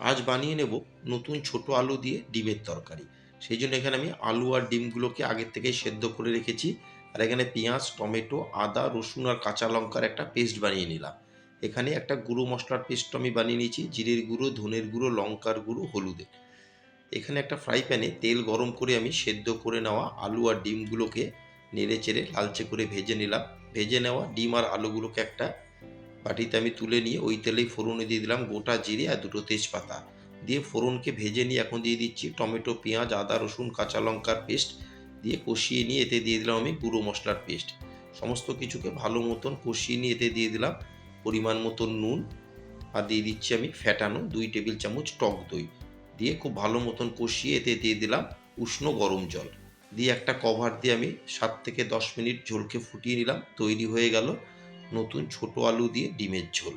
আজ বানিয়ে নেব নতুন ছোট আলু দিয়ে ডিমের তরকারি। সেই জন্য এখানে আমি আলু আর ডিমগুলোকে আগের থেকেই সেদ্ধ করে রেখেছি। আর এখানে পেঁয়াজ, টমেটো, আদা, রসুন আর কাঁচা লঙ্কার একটা পেস্ট বানিয়ে নিলাম। এখানে একটা গুঁড়ো মশলার পেস্ট আমি বানিয়ে নিয়েছি, জিরের গুঁড়ো, ধনের গুঁড়ো, লঙ্কার গুঁড়ো, হলুদের। এখানে একটা ফ্রাই প্যানে তেল গরম করে আমি সেদ্ধ করে নেওয়া আলু আর ডিমগুলোকে নেড়ে চেড়ে লালচে করে ভেজে নিলাম। ভেজে নেওয়া ডিম আর আলুগুলোকে একটা বাটিতে আমি তুলে নিয়ে ওই তেলেই ফোড়নে দিয়ে দিলাম গোটা জিরে আর দুটো তেজপাতা। দিয়ে ফোড়নকে ভেজে নিয়ে এখন দিয়ে দিচ্ছি টমেটো, পেঁয়াজ, আদা, রসুন, কাঁচা লঙ্কার পেস্ট। দিয়ে কষিয়ে নিয়ে এতে দিয়ে দিলাম আমি গুঁড়ো মশলার পেস্ট। সমস্ত কিছুকে ভালো মতন কষিয়ে নিয়ে এতে দিয়ে দিলাম পরিমাণ মতন নুন। আর দিয়ে দিচ্ছি আমি ফ্যাটানো 2 টেবিল চামচ টক দই। দিয়ে খুব ভালো মতন কষিয়ে এতে দিয়ে দিলাম উষ্ণ গরম জল। দিয়ে একটা কভার দিয়ে আমি 7 থেকে 10 মিনিট ঝোলকে ফুটিয়ে নিলাম। তৈরি হয়ে গেল নতুন ছোট আলু দিয়ে ডিমের ঝোল।